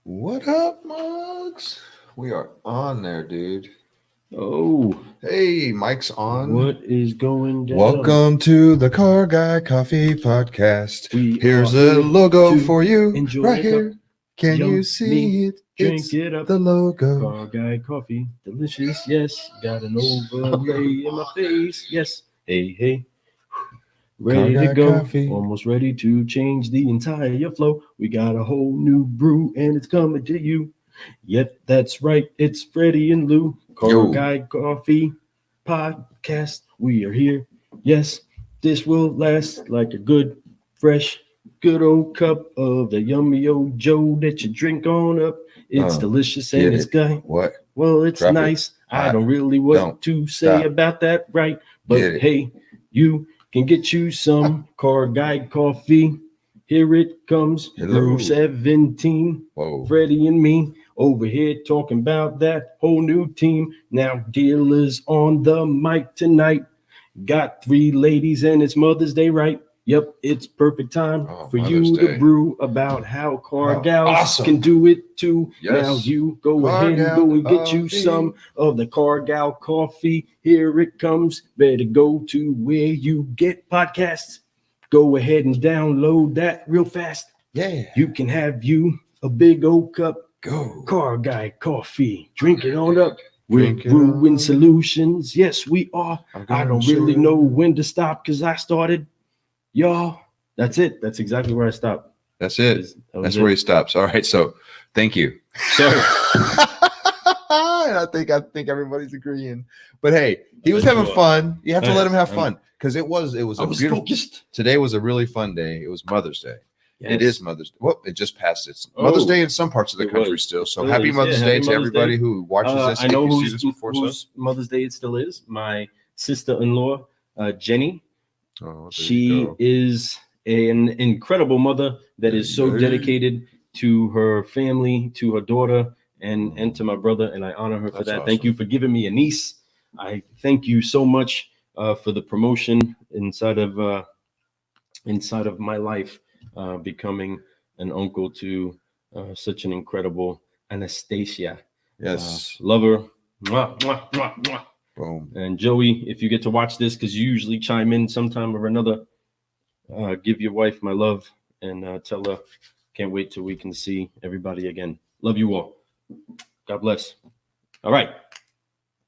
What up, Mugs? We are on there, dude. Oh, Hey, Mike's on. what is going down? Welcome to the Car Guy Coffee Podcast. We Here's are a here logo to for you enjoy right a here. cup. Can you Yummy, see it? drink It's it up. the logo. Car Guy Coffee, delicious, yes. Got an overlay in my face, yes. Hey, hey. Ready Car to Guy go, Coffee. almost ready to change the entire flow. We got a whole new brew and it's coming to you. Yep, that's right, it's Freddie and Lou. Car Yo. Guy Coffee Podcast. We are here. Yes, this will last like a good, fresh, good old cup of the yummy old Joe that you drink on up. It's delicious and it's good. What? Well, it's Drop it. nice. I Hot. don't really what Don't. to say Stop. about that, right? Get But it. hey, you can get you some Car Guy Coffee. Here it comes, Hello. Brew 17. Whoa. Freddie and me over here talking about that whole new team. Now dealers on the mic tonight. Got 3 ladies and it's Mother's Day, right? Yep, it's perfect time for Mother's you Day. to brew about how car Wow, gals awesome. can do it too. Yes. Now you go Car ahead and Gal go and get you Coffee. some of the Car Gal Coffee. Here it comes. Better go to where you get podcasts. Go ahead and download that real fast. Yeah. You can have you a big old cup. Go. Car Guy Coffee. Drink it on up. We're Drink it brewing on. solutions. Yes, we are. I don't really know when to stop because I started. Y'all, that's it. That's exactly where I stopped. That's it. That's where he stops. All right. So thank you. Sorry. I think everybody's agreeing. But hey, he was having fun. You have to let him have fun because it was I a was beautiful. focused. Today was a really fun day. It was Mother's Day. Yes. It is Mother's Day. Well, it just passed. It's Mother's Day in some parts of the it country was. still. So It happy is. Mother's Yeah, Day happy to Mother's everybody Day. who watches this. I know if you see this before, whose Mother's Day it still is. My sister-in-law, Jenny. Oh, She is an incredible mother that is so dedicated to her family, to her daughter, and to my brother, and I honor her for that. Awesome. Thank you for giving me a niece. I thank you so much for the promotion inside of my life, becoming an uncle to such an incredible Anastasia. Yes. Love her. Mwah, mwah, mwah, mwah. Boom. And Joey, if you get to watch this, because you usually chime in sometime or another, give your wife my love and tell her can't wait till we can see everybody again. Love you all. God bless. All right.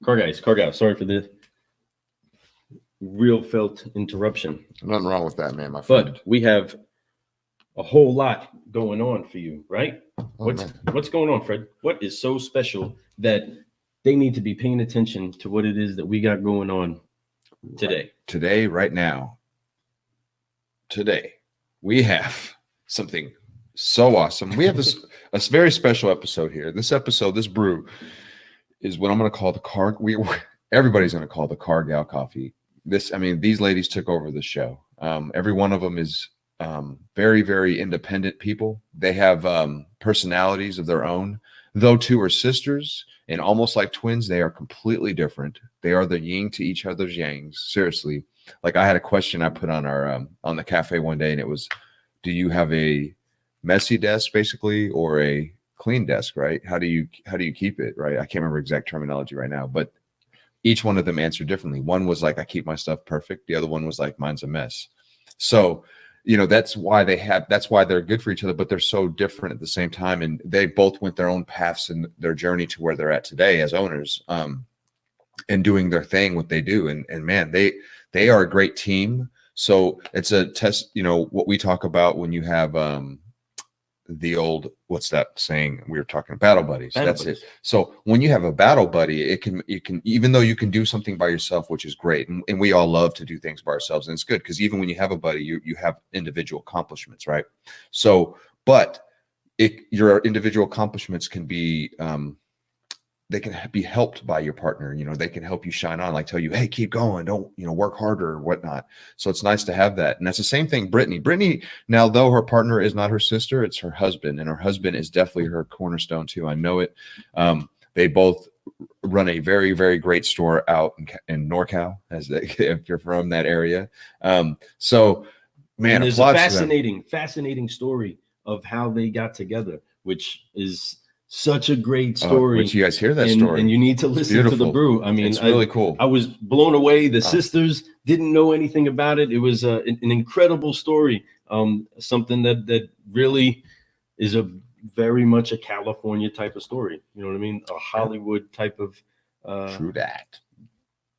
Car guys. Sorry for the real felt interruption. Nothing wrong with that, man, my friend. But we have a whole lot going on for you, right? What's going on, Fred? What is so special that they need to be paying attention to what it is that we got going on today? Today, right now. Today, we have something so awesome. We have a very special episode here. This brew is what I'm going to call everybody's going to call the Car Gal Coffee. These ladies took over the show. Every one of them is very, very independent people. They have personalities of their own. Though 2 are sisters and almost like twins, they are completely different. They are the yin to each other's yangs. Seriously. Like I had a question I put on our on the cafe one day, and it was, do you have a messy desk basically or a clean desk, right? How do you keep it, right? I can't remember exact terminology right now, but each one of them answered differently. One was like, I keep my stuff perfect. The other one was like, mine's a mess. So, that's why they're good for each other, but they're so different at the same time. And they both went their own paths in their journey to where they're at today as owners, and doing their thing, what they do. And man, they are a great team. So it's a test, what we talk about when you have the old, what's that saying? We were talking battle buddies. That's it. So when you have a battle buddy, you can, even though you can do something by yourself, which is great. And we all love to do things by ourselves. And it's good because even when you have a buddy, you have individual accomplishments, right? So, but your individual accomplishments can be, they can be helped by your partner. They can help you shine on, like tell you, hey, keep going, don't, work harder or whatnot. So it's nice to have that. And that's the same thing. Brittany, now, though her partner is not her sister, it's her husband, and her husband is definitely her cornerstone too. I know it. They both run a very, very great store out in NorCal, if you're from that area. So man, and there's a fascinating story of how they got together. which is such a great story. Once you guys hear that and, story, and you need to listen to the brew. I mean, it's really cool. I was blown away. The sisters didn't know anything about it. It was an incredible story. Something that really is very much a California type of story. You know what I mean? A Hollywood type of true that.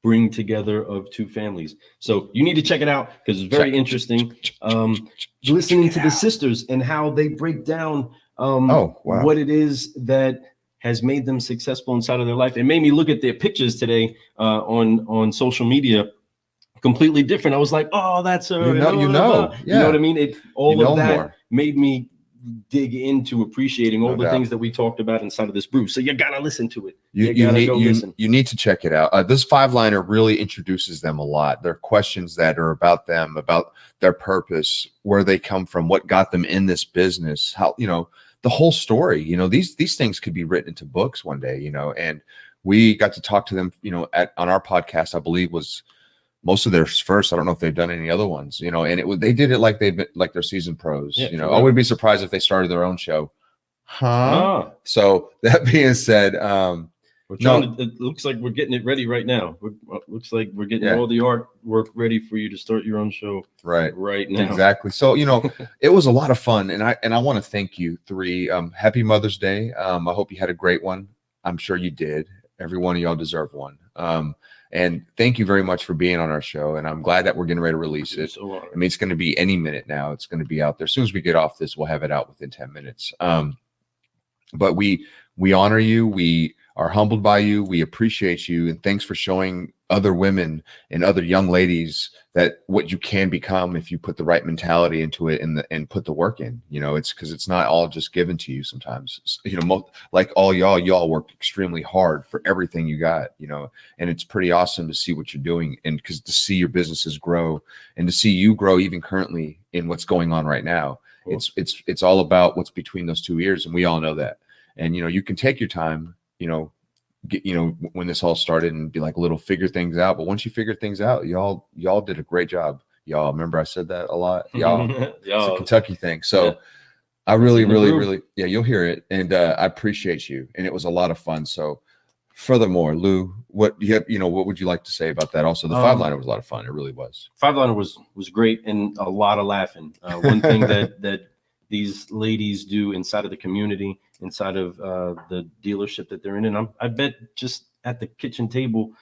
Bring together of two families. So you need to check it out because it's very interesting. Listening to the sisters and how they break down what it is that has made them successful inside of their life. It made me look at their pictures today on social media completely different. I was like, oh, that's her. You know what I mean? All of that made me dig into appreciating all the things that we talked about inside of this brew. So you gotta listen to it. You need to check it out. This 5-liner really introduces them a lot. There are questions that are about them, about their purpose, where they come from, what got them in this business, how, the whole story. These things could be written into books one day, and we got to talk to them, on our podcast, I believe was most of their first. I don't know if they've done any other ones, and they did it like they've been like they're seasoned pros. I wouldn't be surprised if they started their own show. So that being said, it looks like we're getting it ready right now. Looks like we're getting all the artwork ready for you to start your own show right now. Exactly. So it was a lot of fun, and I want to thank you three. Happy Mother's Day. I hope you had a great one. I'm sure you did. Every one of y'all deserve one. And thank you very much for being on our show. And I'm glad that we're getting ready to release it. I mean, it's going to be any minute now. It's going to be out there. As soon as we get off this, we'll have it out within 10 minutes. But we honor you. We are humbled by you. We appreciate you. And thanks for showing other women and other young ladies that what you can become if you put the right mentality into it and put the work in. It's because it's not all just given to you sometimes. Like all y'all work extremely hard for everything you got, and it's pretty awesome to see what you're doing, and because to see your businesses grow and to see you grow even currently in what's going on right now. Cool. It's all about what's between those two ears, and we all know that. And you can take your time, when this all started and be like little figure things out. But once you figure things out, y'all did a great job. Y'all, remember I said that a lot. Y'all, it's a Kentucky thing. So I really, you'll hear it. And I appreciate you. And it was a lot of fun. So furthermore, Lou, what would you like to say about that? Also, the 5-liner was a lot of fun. It really was. 5-liner was great and a lot of laughing. One thing that these ladies do inside of the community, inside of the dealership that they're in, and I bet just at the kitchen table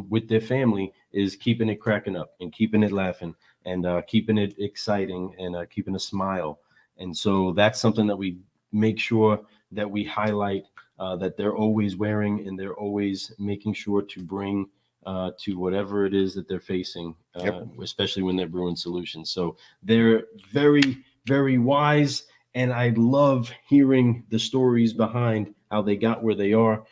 with their family, is keeping it cracking up and keeping it laughing and keeping it exciting and keeping a smile. And so that's something that we make sure that we highlight, that they're always wearing, and they're always making sure to bring to whatever it is that they're facing, especially when they're brewing solutions. So they're very, very wise, and I love hearing the stories behind how they got where they are,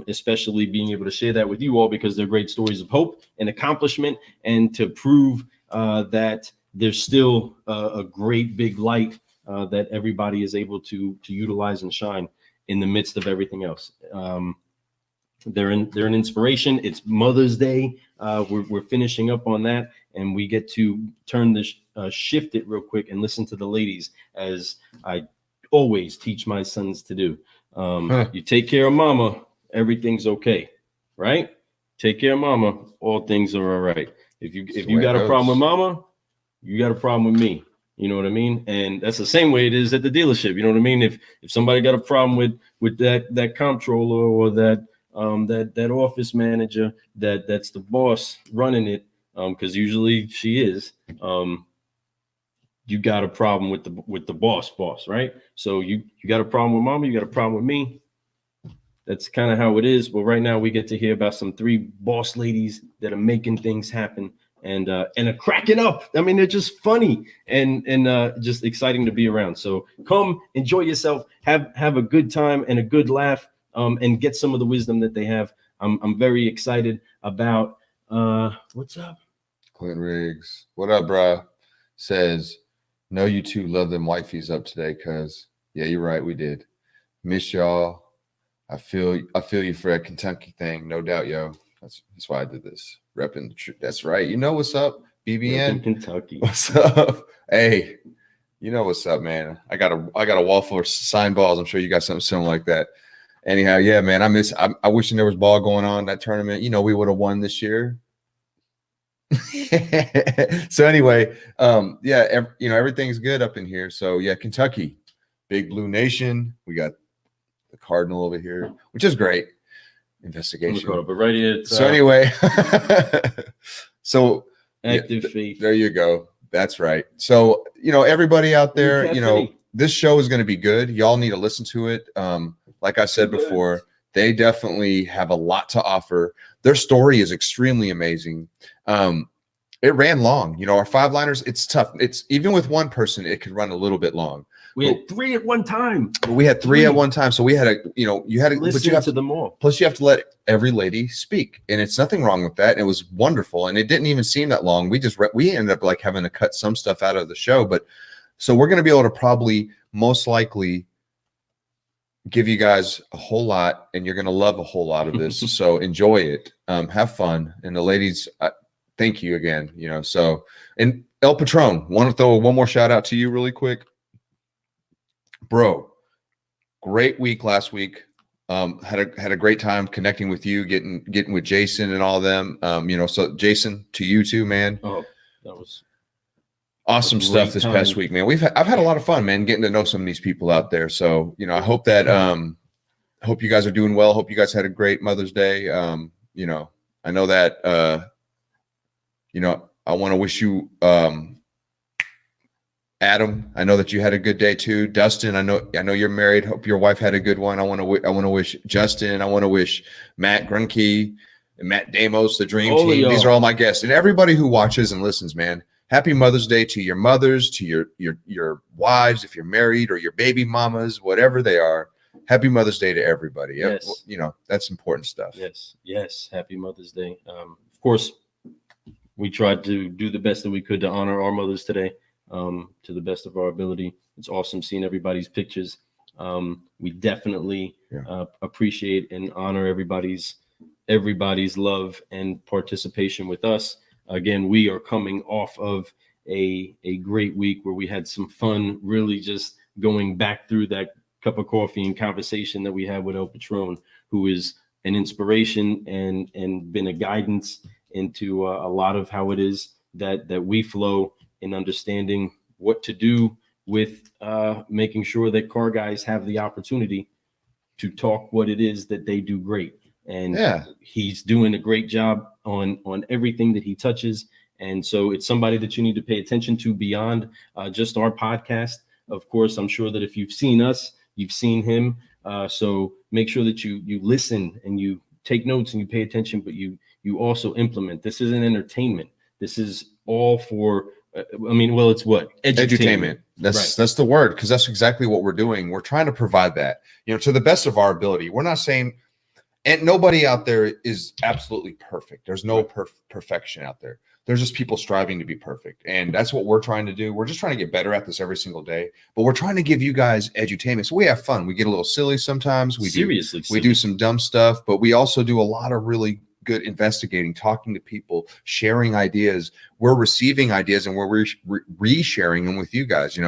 especially being able to share that with you all, because they're great stories of hope and accomplishment, and to prove that there's still a great big light that everybody is able to utilize and shine in the midst of everything else. They're an inspiration. It's Mother's Day. We're finishing up on that, and we get to turn this shift it real quick and listen to the ladies, as I always teach my sons to do. You take care of mama, everything's okay, right? Take care of mama, all things are all right. If you got a problem with mama, you got a problem with me. You know what I mean? And that's the same way it is at the dealership. You know what I mean? If somebody got a problem with that comptroller or that office manager that's the boss running it, because usually she is, you got a problem with the boss, right? So you got a problem with mama, you got a problem with me. That's kind of how it is. But right now we get to hear about some 3 boss ladies that are making things happen and are cracking up. I mean, they're just funny and just exciting to be around. So come enjoy yourself, have a good time and a good laugh, and get some of the wisdom that they have. I'm very excited about what's up? Clint Riggs. What up, bro? Says, no, you two love them wifeys up today, cuz yeah, you're right, we did. Miss y'all. I feel you for that Kentucky thing, no doubt, yo. That's why I did this. Repping the truth. That's right. You know what's up, BBN? Kentucky. What's up? Hey, You know what's up, man. I got a wall full of sign balls. I'm sure you got something similar like that. Anyhow, yeah, man. I wishing there was ball going on that tournament. You know, we would have won this year. So anyway, yeah, everything's good up in here. So yeah, Kentucky, Big Blue Nation. We got the Cardinal over here, which is great. Investigation. But right here, So anyway, so active faith. There you go. That's right. So everybody out there, this show is going to be good. Y'all need to listen to it. Like I said before, they definitely have a lot to offer. Their story is extremely amazing. It ran long. Our 5-liners, it's tough. It's even with one person, it could run a little bit long. We had 3 at one time. We had three at one time. So we had you had to listen but you have to them all. Plus you have to let every lady speak. And it's nothing wrong with that. And it was wonderful. And it didn't even seem that long. We ended up like having to cut some stuff out of the show. But so we're going to be able to probably most likely give you guys a whole lot, and you're going to love a whole lot of this. So enjoy it. Have fun. And the ladies, thank you again. So, and El Patron, want to throw one more shout out to you really quick. Bro, great week last week. Had a great time connecting with you, getting with Jason and all of them. So Jason, to you too, man. Oh, that was awesome stuff this past week, man. I've had a lot of fun, man, getting to know some of these people out there. So, I hope that hope you guys are doing well. Hope you guys had a great Mother's Day. I know that I want to wish you Adam, I know that you had a good day too. Dustin, I know you're married. Hope your wife had a good one. I want to wish Justin. I want to wish Matt Grunke and Matt Damos, the Dream Team. These are all my guests, and everybody who watches and listens, man. Happy Mother's Day to your mothers, to your wives, if you're married, or your baby mamas, whatever they are. Happy Mother's Day to everybody. Yes. That's important stuff. Yes. Happy Mother's Day. Of course, we tried to do the best that we could to honor our mothers today. To the best of our ability. It's awesome seeing everybody's pictures. We definitely appreciate and honor everybody's love and participation with us. Again, we are coming off of a great week where we had some fun, really just going back through that cup of coffee and conversation that we had with El Patron, who is an inspiration and been a guidance into a lot of how it is that we flow in understanding what to do with making sure that car guys have the opportunity to talk what it is that they do great. And he's doing a great job on everything that he touches. And so it's somebody that you need to pay attention to beyond just our podcast. Of course, I'm sure that if you've seen us, you've seen him. So make sure that you listen and you take notes and you pay attention, but you also implement. This isn't entertainment. This is all for it's what? Edutainment. That's the word, because that's exactly what we're doing. We're trying to provide that, to the best of our ability. We're not saying, and nobody out there is absolutely perfect. There's no perfection out there. There's just people striving to be perfect. And that's what we're trying to do. We're just trying to get better at this every single day. But we're trying to give you guys edutainment. So we have fun. We get a little silly sometimes. We do some dumb stuff, but we also do a lot of really good investigating, talking to people, sharing ideas. We're receiving ideas and we're re-sharing them with you guys.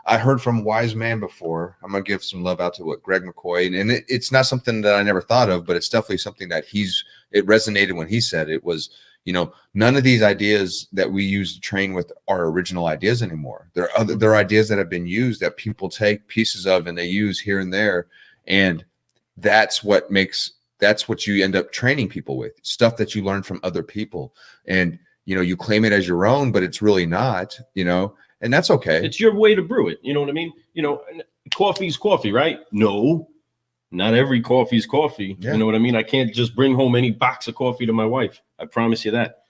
I heard from Wise Man before. I'm going to give some love out to Greg McCoy. And it's not something that I never thought of, but it's definitely something that it resonated when he said it was, none of these ideas that we use to train with are original ideas anymore. They're ideas that have been used that people take pieces of and they use here and there. And that's what you end up training people with, stuff that you learn from other people. And, you claim it as your own, but it's really not, and that's okay. It's your way to brew it. You know what I mean? Coffee's coffee, right? No, not every coffee's coffee. Yeah. You know what I mean? I can't just bring home any box of coffee to my wife. I promise you that.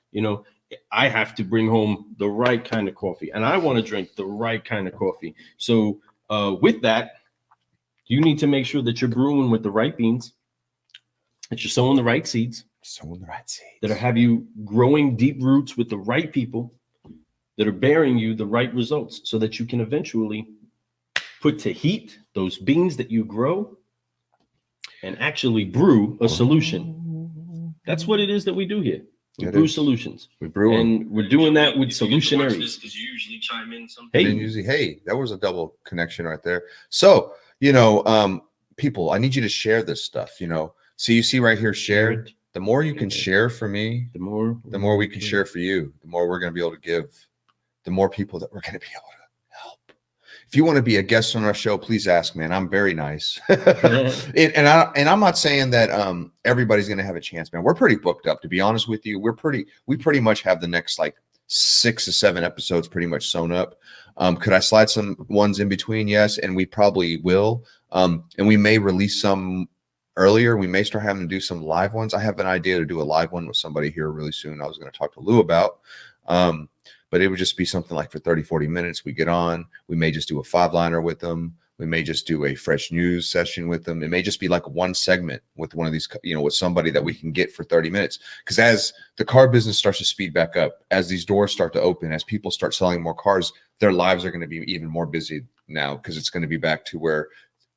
I have to bring home the right kind of coffee, and I want to drink the right kind of coffee. So with that, you need to make sure that you're brewing with the right beans, that you're sowing the right seeds, that have you growing deep roots with the right people that are bearing you the right results, so that you can eventually put to heat those beans that you grow and actually brew a solution. That's what it is that we do here. We brew solutions. We brew and we're doing that with Solutionaries. Because you usually chime in something. Hey, that was a double connection right there. So, people, I need you to share this stuff, So you see right here, share. The more you can share for me, the more we can share for you, the more we're going to be able to give, the more people that we're going to be able to help. If you want to be a guest on our show, please ask, man. I'm very nice. and I'm not saying that everybody's going to have a chance, man. We're pretty booked up, to be honest with you. We pretty much have the next like 6 to 7 episodes pretty much sewn up. Could I slide some ones in between? Yes, and we probably will. And we may release some earlier. We may start having to do some live ones. I have an idea to do a live one with somebody here really soon. I was going to talk to Lou about. But it would just be something like for 30, 40 minutes. We get on. We may just do a 5-liner with them. We may just do a fresh news session with them. It may just be like one segment with one of these, with somebody that we can get for 30 minutes. Because as the car business starts to speed back up, as these doors start to open, as people start selling more cars, their lives are going to be even more busy now, because it's going to be back to where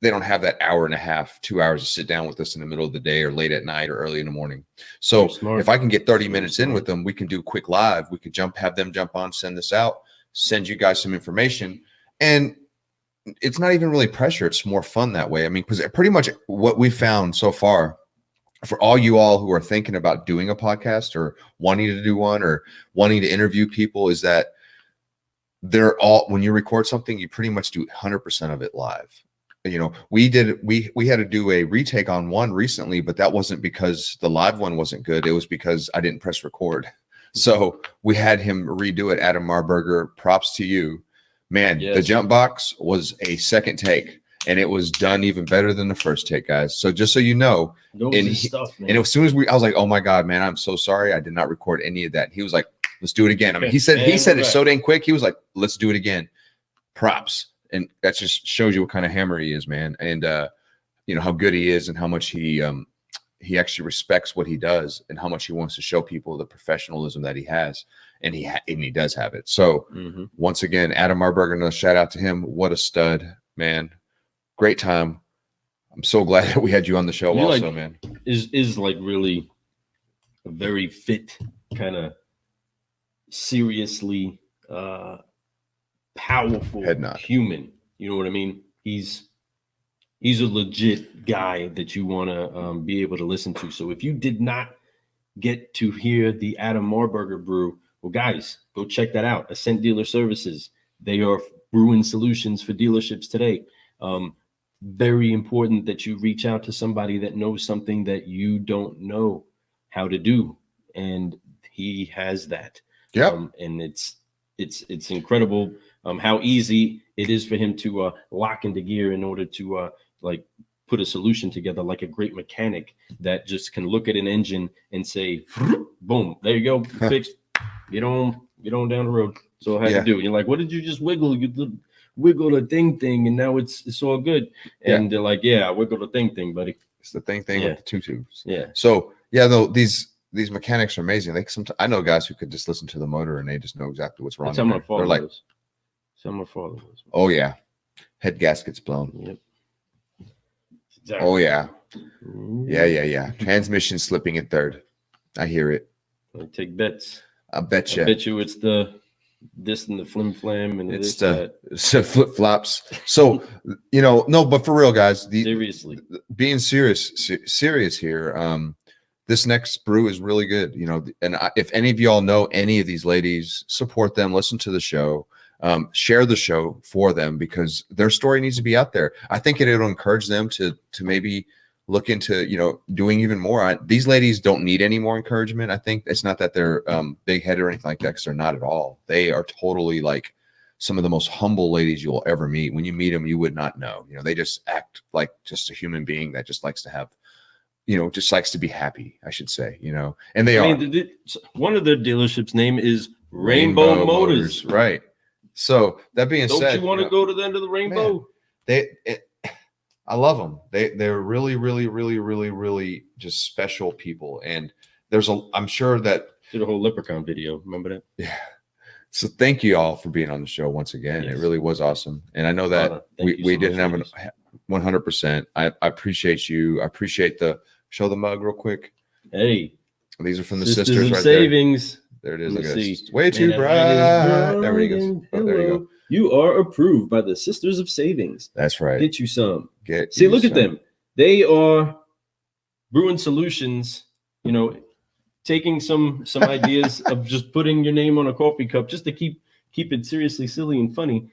they don't have that hour and a half, 2 hours to sit down with us in the middle of the day or late at night or early in the morning. So if I can get 30 minutes in with them, we can do quick live. We could have them jump on, send this out, send you guys some information. And it's not even really pressure. It's more fun that way. I mean, because pretty much what we found so far for all you all who are thinking about doing a podcast or wanting to do one or wanting to interview people is that when you record something, you pretty much do 100% of it live. We had to do a retake on one recently, but that wasn't because the live one wasn't good. It was because I didn't press record. So we had him redo it. Adam Marburger, props to you, man. Yes. The jump box was a second take and it was done even better than the first take, guys. So just so you know, and as soon as I was like, oh my God, man, I'm so sorry. I did not record any of that. He was like, let's do it again. I mean, he said it so dang quick. He was like, let's do it again. Props. And that just shows you what kind of hammer he is, man. And, how good he is and how much he actually respects what he does and how much he wants to show people the professionalism that he has. And he does have it. So once again, Adam Marburger, another shout out to him. What a stud, man. Great time. I'm so glad that we had you on the show also, man. Is like really a very fit, kind of seriously, powerful human. You know what I mean? He's a legit guy that you want to be able to listen to. So if you did not get to hear the Adam Marburger brew, well, guys, go check that out. Ascent Dealer Services. They are brewing solutions for dealerships today. Very important that you reach out to somebody that knows something that you don't know how to do, and he has that. Yeah, and it's incredible. How easy it is for him to lock into gear in order to put a solution together, like a great mechanic that just can look at an engine and say, boom, there you go, fixed. Get on down the road. So how you do? You're like, what did you just wiggle? You wiggle the thing, and now it's all good. And they're like, I wiggle the thing, buddy. It's the thing with the two tubes. Yeah. So though these mechanics are amazing. I know guys who could just listen to the motor and they just know exactly what's wrong. They're like, some are falling. Oh yeah, head gaskets blown. Yep. Exactly. Oh yeah. Yeah. Transmission slipping in third. I hear it. I take bets. I bet you. It's this and the flim flam and it's the flip flops. So no, but for real, guys. Seriously, being serious here. This next brew is really good. And if any of y'all know any of these ladies, support them. Listen to the show. Share the show for them because their story needs to be out there. I think it'll encourage them to maybe look into doing even more. These ladies don't need any more encouragement. I think it's not that they're big headed or anything like that, because they're not at all. They are totally like some of the most humble ladies you will ever meet. When you meet them, you would not know. They just act like just a human being that just likes to have, just likes to be happy, I should say. And they are. One of their dealerships' name is Rainbow Motors. Right. So that being said, don't you want to go to the end of the rainbow? Man, I love them. They're really, really, really, really, really just special people. And I'm sure that did a whole Leprechaun video. Remember that? Yeah. So thank you all for being on the show once again. Yes. It really was awesome. And I know that we didn't have 100%. I appreciate you. I appreciate show the mug real quick. Hey. These are from the Sisters sisters of right savings. there. There it is. Let me Look at see. it. It's way too Man, that bright. light is There we go. bright. Oh, there you Hello. go. You are approved by the Sisters of Savings. That's right. Get you some. Get See, you look at some. them. They are brewing solutions, you know, taking some ideas of just putting your name on a coffee cup just to keep it seriously silly and funny.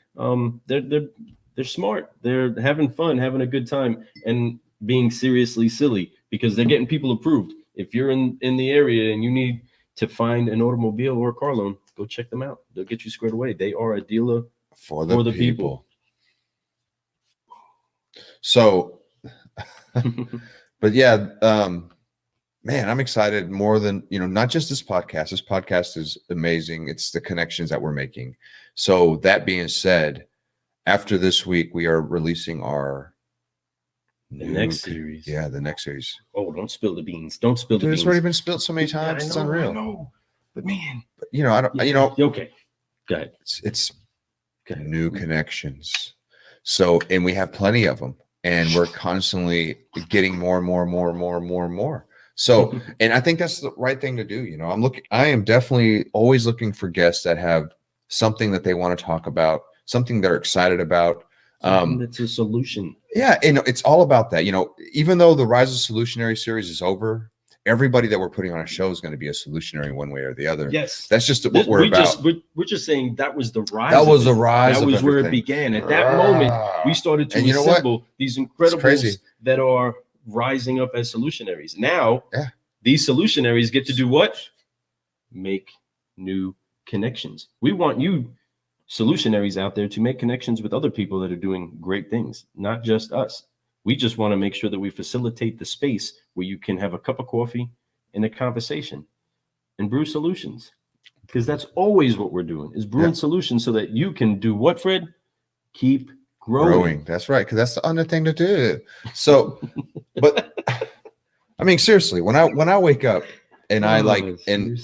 They're smart. They're having fun, having a good time, and being seriously silly because they're getting people approved. If you're in the area and you need to find an automobile or a car loan, go check them out. They'll get you squared away. They are a dealer For the people. So, but yeah, man, I'm excited more than, not just this podcast. This podcast is amazing. It's the connections that we're making. So that being said, after this week, we are releasing our next series. Yeah, the next series. Oh, don't spill the beans. Don't spill the beans. It's already been spilled so many times. It's unreal. I know. But man. But, I don't, Okay. Go ahead. It's new connections. So, and we have plenty of them. And we're constantly getting more and more. So, and I think that's the right thing to do. I am definitely always looking for guests that have something that they want to talk about, something they're excited about. That's a solution. Yeah. And it's all about that. Even though the Rise of Solutionary series is over, everybody that we're putting on a show is going to be a solutionary one way or the other. Yes. That's just what we're about. We're just saying that was the rise. That was the rise. That was where it began. At that moment, we started to assemble these incredibles that are rising up as solutionaries. Now, these solutionaries get to do what? Make new connections. We want you solutionaries out there to make connections with other people that are doing great things, not just us. We just want to make sure that we facilitate the space where you can have a cup of coffee and a conversation and brew solutions, because that's always what we're doing, is brewing solutions so that you can do what, Fred? Keep growing. That's right, because that's the other thing to do. So, but I mean, seriously, when I wake up and I like and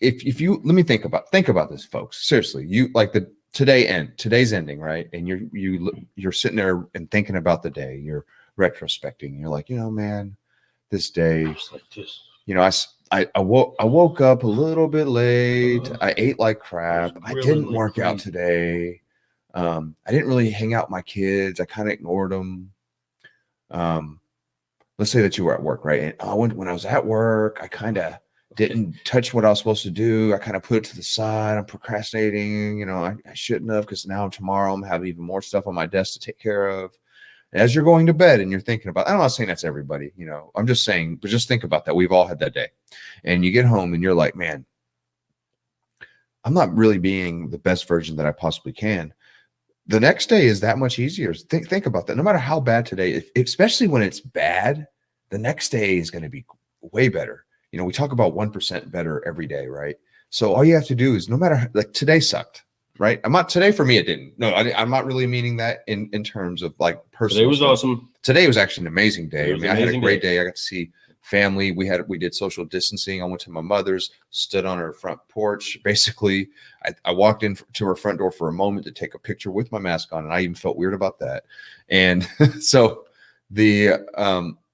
if you let me think about this, folks. Seriously, you like today's ending, right? And you're sitting there and thinking about the day. You're retrospecting. You're like, man, this day, like this. I woke up a little bit late. I ate like crap. I didn't work out today. I didn't really hang out with my kids. I kind of ignored them. Let's say that you were at work, right? And when I was at work, I kind of didn't touch what I was supposed to do. I kind of put it to the side. I'm procrastinating. I shouldn't have, because now tomorrow I'm having even more stuff on my desk to take care of. As you're going to bed and you're thinking about, I'm not saying that's everybody, I'm just saying, but just think about that. We've all had that day. And you get home and you're like, man, I'm not really being the best version that I possibly can. The next day is that much easier. Think about that. No matter how bad today, especially when it's bad, the next day is going to be way better. We talk about 1% better every day, right? So all you have to do is, no matter, like, today sucked, right? Today for me, it didn't. No, I'm not really meaning that in terms of like personal. Today was awesome. Today was actually an amazing day. I had a great day. I got to see family. We did social distancing. I went to my mother's, stood on her front porch. Basically, I walked in to her front door for a moment to take a picture with my mask on, and I even felt weird about that. And so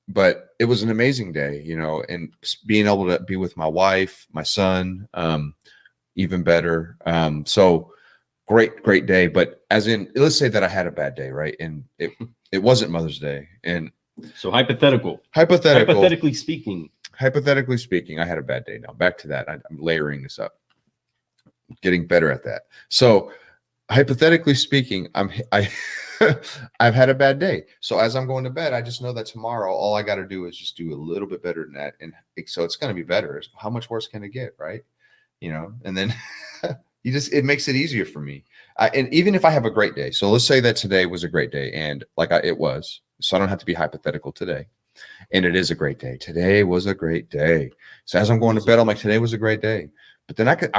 but it was an amazing day, and being able to be with my wife, my son, even better. So great day. But as in, let's say that I had a bad day, right? And it wasn't Mother's Day. And so hypothetically speaking, I had a bad day. Now back to that. I'm layering this up, getting better at that. So hypothetically speaking, I've had a bad day. So as I'm going to bed, I just know that tomorrow, all I got to do is just do a little bit better than that. And so it's going to be better. How much worse can it get? Right. And then it makes it easier for me. And even if I have a great day, so let's say that today was a great day, and it was, so I don't have to be hypothetical today. And it is a great day. Today was a great day. So as I'm going to bed, I'm like, today was a great day. But then I could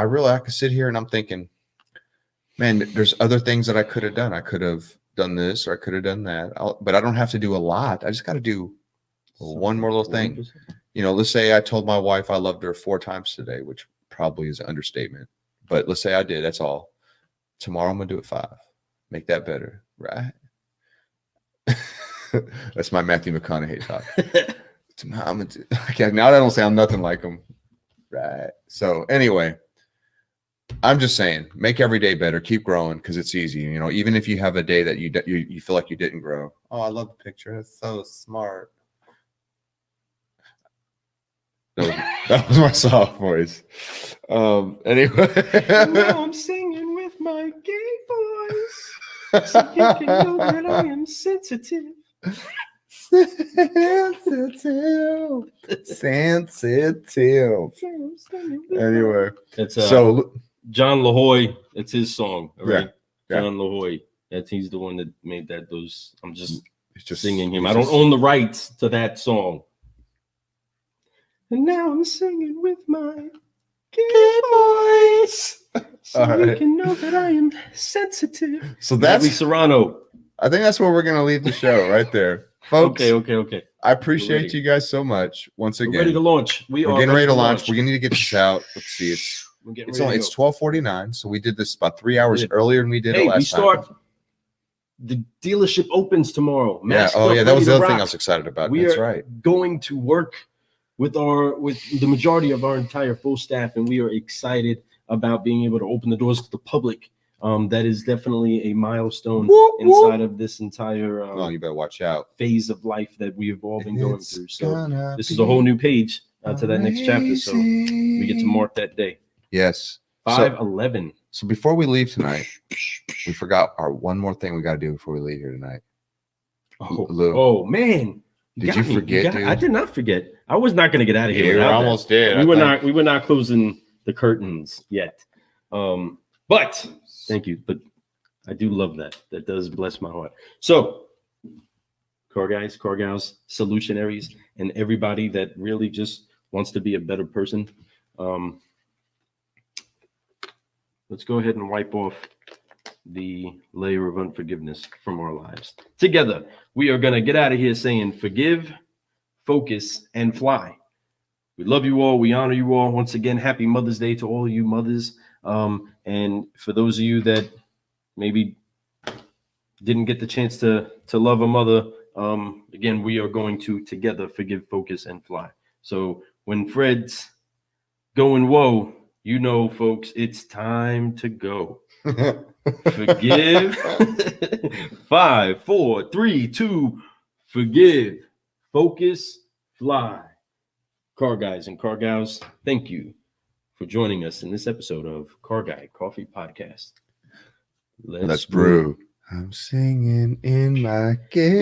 sit here and I'm thinking, man, there's other things that I could have done. I could have done this, or I could have done that. But I don't have to do a lot. I just got to do one more little thing. Let's say I told my wife I loved her 4 times today, which probably is an understatement. But let's say I did. That's all. Tomorrow I'm going to do it 5. Make that better, right? That's my Matthew McConaughey talk. Okay, now that I don't sound nothing like him. Right. So anyway, I'm just saying, make every day better. Keep growing because it's easy. You know, even if you have a day that you feel like you didn't grow. Oh, I love the picture. It's so smart. That was my soft voice. Anyway, Now I'm singing with my gay voice, so you can know that I am sensitive. Sensitive. Anyway, It's so John LaHoy. It's his song, right? yeah. John LaHoy. He's the one that made that. I'm just singing him. it's I don't just- own the rights to that song. And now I'm singing with my gay voice, so All you right. can know that I am sensitive. So Natalie that's Serrano. I think that's where we're gonna leave the show right there, folks. Okay. I appreciate you guys so much once again. We're ready to launch. We're getting ready to launch. We're gonna need to get this out. Let's see. It's 12:49, so we did this about 3 hours earlier than we did it last we start. time. The dealership opens tomorrow. Yeah. Oh yeah, that was the other thing I was excited about. That's right. Going to work with the majority of our entire full staff, and we are excited about being able to open the doors to the public. That is definitely a milestone inside of this entire you better watch out phase of life that we have all been going through. So this is a whole new page to that next chapter. So we get to mark that day. Yes. 5/11. So before we leave tonight, we forgot our one more thing we got to do before we leave here tonight. Oh man. Did you forget, dude? I did not forget. I was not going to get out of here. We almost did. We were not closing the curtains yet. But thank you. But I do love that. That does bless my heart. So, car guys, car gals, solutionaries, and everybody that really just wants to be a better person. Let's go ahead and wipe off the layer of unforgiveness from our lives. Together, we are going to get out of here saying forgive, focus, and fly. We love you all. We honor you all. Once again, happy Mother's Day to all you mothers. And for those of you that maybe didn't get the chance to love a mother, again, we are going to together forgive, focus, and fly. So when Fred's going whoa, you know, folks, it's time to go. Forgive. 5, 4, 3, 2. Forgive, focus, fly. Car guys and car gals, thank you for joining us in this episode of Car Guy Coffee Podcast. Let's brew. I'm singing in my game.